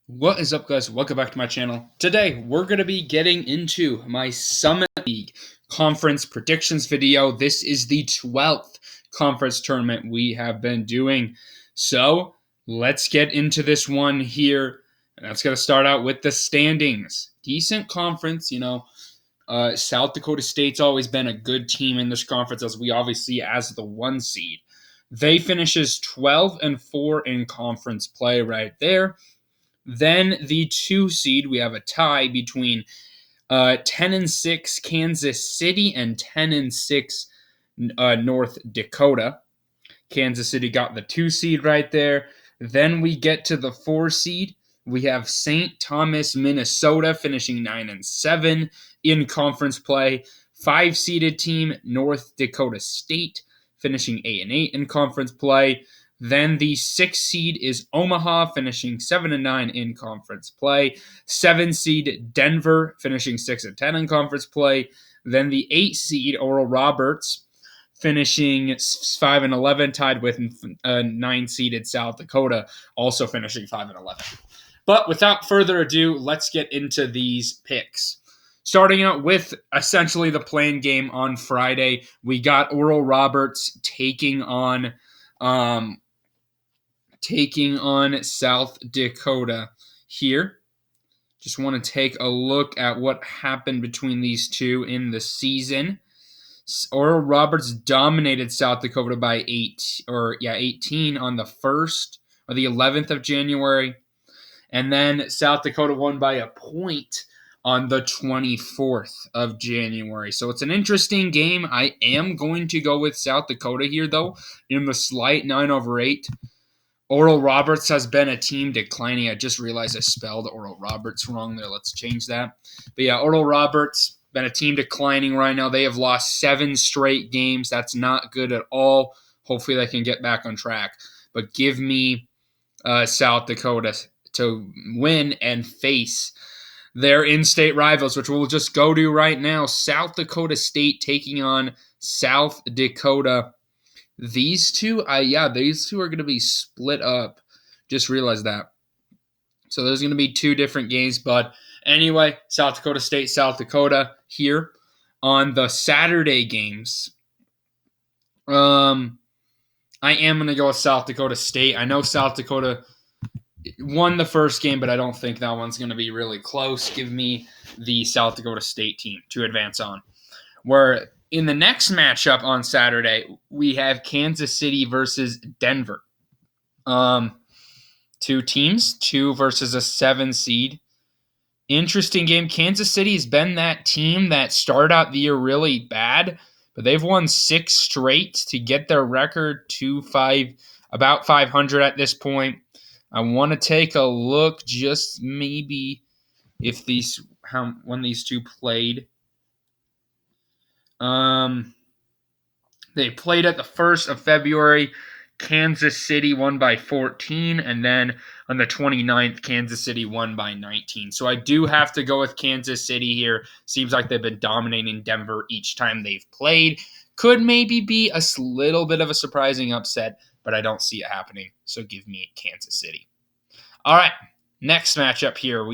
What is up, guys? Welcome back to my channel. Today, we're going to be getting into my Summit League conference predictions video. This is the 12th conference tournament we have been doing. So, let's get into this one here. And that's going to start out with the standings. Decent conference, South Dakota State's always been a good team in this conference, as we obviously as the 1 seed. They finishes 12-4 in conference play right there. Then the 2 seed, we have a tie between 10-6 Kansas City and 10-6 North Dakota. Kansas City got the 2 seed right there. Then we get to the 4 seed. We have St. Thomas, Minnesota, finishing 9-7 in conference play. 5-seeded team, North Dakota State, finishing 8-8 in conference play. Then the 6 seed is Omaha, finishing 7-9 in conference play. 7 seed Denver, finishing 6-10 in conference play. Then the 8 seed Oral Roberts, finishing 5-11, tied with 9-seeded South Dakota, also finishing 5-11. But without further ado, let's get into these picks. Starting out with essentially the playing game on Friday, we got Oral Roberts taking on South Dakota here. Just want to take a look at what happened between these two in the season. Oral Roberts dominated South Dakota by 18 on the 1st or the 11th of January. And then South Dakota won by a point on the 24th of January. So it's an interesting game. I am going to go with South Dakota here, though, in the slight 9/8. Oral Roberts has been a team declining. I just realized I spelled Oral Roberts wrong there. Let's change that. But yeah, Oral Roberts been a team declining right now. They have lost 7 straight games. That's not good at all. Hopefully they can get back on track. But give me South Dakota to win and face their in-state rivals, which we'll just go to right now. South Dakota State taking on South Dakota. These two are going to be split up. Just realized that. So there's going to be 2 different games, but anyway, South Dakota State, South Dakota here on the Saturday games. I am going to go with South Dakota State. I know South Dakota won the first game, but I don't think that one's going to be really close. Give me the South Dakota State team to advance on. Where in the next matchup on Saturday, we have Kansas City versus Denver. 2 teams, 2 versus a 7 seed. Interesting game. Kansas City has been that team that started out the year really bad, but they've won 6 straight to get their record to about 500 at this point. I want to take a look just maybe if when these two played. They played at the 1st of February. Kansas City won by 14, and then on the 29th, Kansas City won by 19. So I do have to go with Kansas City here. Seems like they've been dominating Denver each time they've played. Could maybe be a little bit of a surprising upset, but I don't see it happening. So give me Kansas City. All right, next matchup here.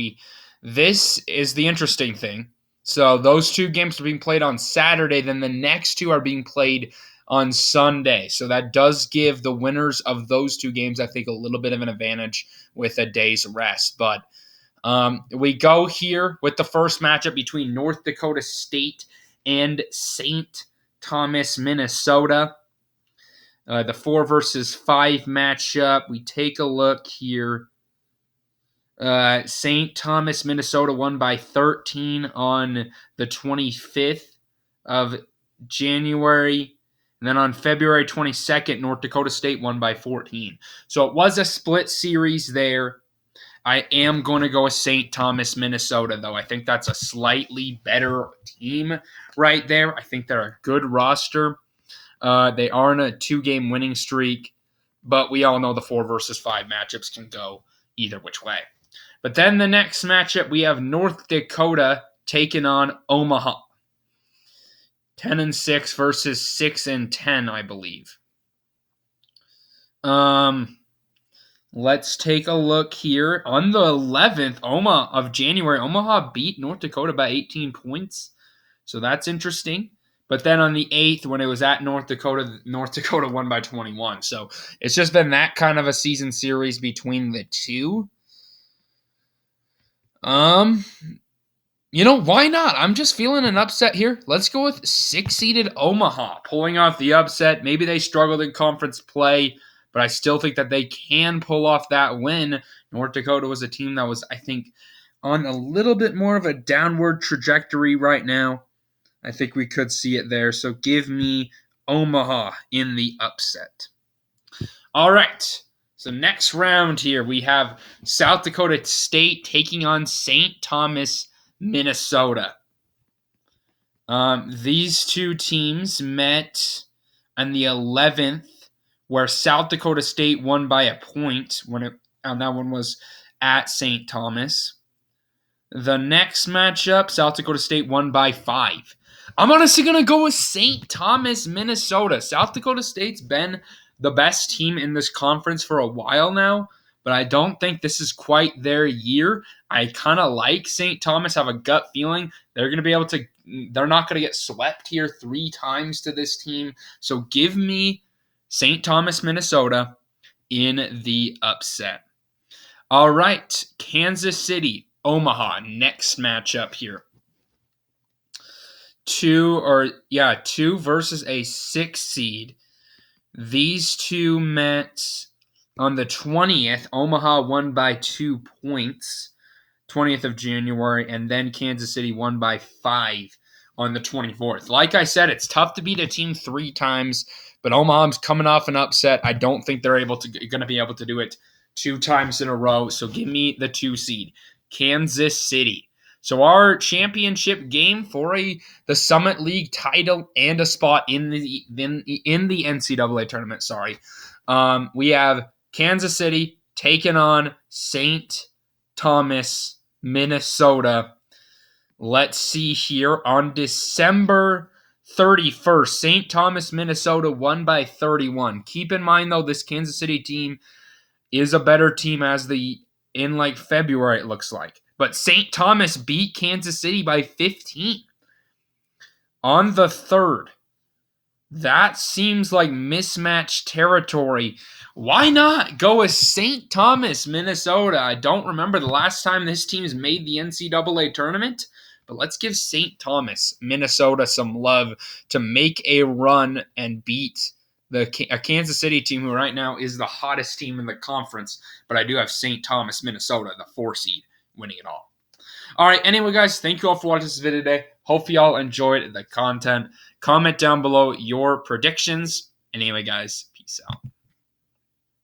This is the interesting thing. So those 2 games are being played on Saturday. Then the next 2 are being played on Sunday. So that does give the winners of those 2 games, I think, a little bit of an advantage with a day's rest. But we go here with the first matchup between North Dakota State and St. Thomas, Minnesota. The 4 versus 5 matchup. We take a look here. St. Thomas, Minnesota won by 13 on the 25th of January. And then on February 22nd, North Dakota State won by 14. So it was a split series there. I am going to go with St. Thomas, Minnesota, though. I think that's a slightly better team right there. I think they're a good roster. They are in a 2-game winning streak, but we all know the 4 versus 5 matchups can go either which way. But then the next matchup, we have North Dakota taking on Omaha. 10-6 versus 6-10, I believe. Let Let's take a look here. On the 11th of January, Omaha beat North Dakota by 18 points. So that's interesting. But then on the 8th, when it was at North Dakota won by 21. So it's just been that kind of a season series between the two. Why not? I'm just feeling an upset here. Let's go with 6-seeded Omaha, pulling off the upset. Maybe they struggled in conference play, but I still think that they can pull off that win. North Dakota was a team that was, I think, on a little bit more of a downward trajectory right now. I think we could see it there. So give me Omaha in the upset. All right. So next round here, we have South Dakota State taking on St. Thomas, Minnesota. These two teams met on the 11th, where South Dakota State won by a point and that one was at St. Thomas. The next matchup, South Dakota State won by 5. I'm honestly going to go with St. Thomas, Minnesota. South Dakota State's been the best team in this conference for a while now, but I don't think this is quite their year. I kind of like St. Thomas, have a gut feeling they're not going to get swept here 3 times to this team. So give me St. Thomas, Minnesota in the upset. All right, Kansas City, Omaha, next matchup here. 2 versus a 6 seed. These two met on the 20th. Omaha won by 2 points, 20th of January, and then Kansas City won by 5 on the 24th. Like I said, it's tough to beat a team 3 times, but Omaha's coming off an upset. I don't think they're going to be able to do it 2 times in a row. So give me the 2 seed, Kansas City. So our championship game for the Summit League title and a spot in the NCAA tournament. We have Kansas City taking on St. Thomas, Minnesota. Let's see here on December 31st, St. Thomas, Minnesota won by 31. Keep in mind though, this Kansas City team is a better team in February it looks like. But St. Thomas beat Kansas City by 15 on the 3rd. That seems like mismatched territory. Why not go with St. Thomas, Minnesota? I don't remember the last time this team's made the NCAA tournament, but let's give St. Thomas, Minnesota some love to make a run and beat a Kansas City team who right now is the hottest team in the conference. But I do have St. Thomas, Minnesota, the 4 seed, winning it all. All right, anyway, guys, thank you all for watching this video today. Hope you all enjoyed the content. Comment down below your predictions. Anyway, guys, peace out.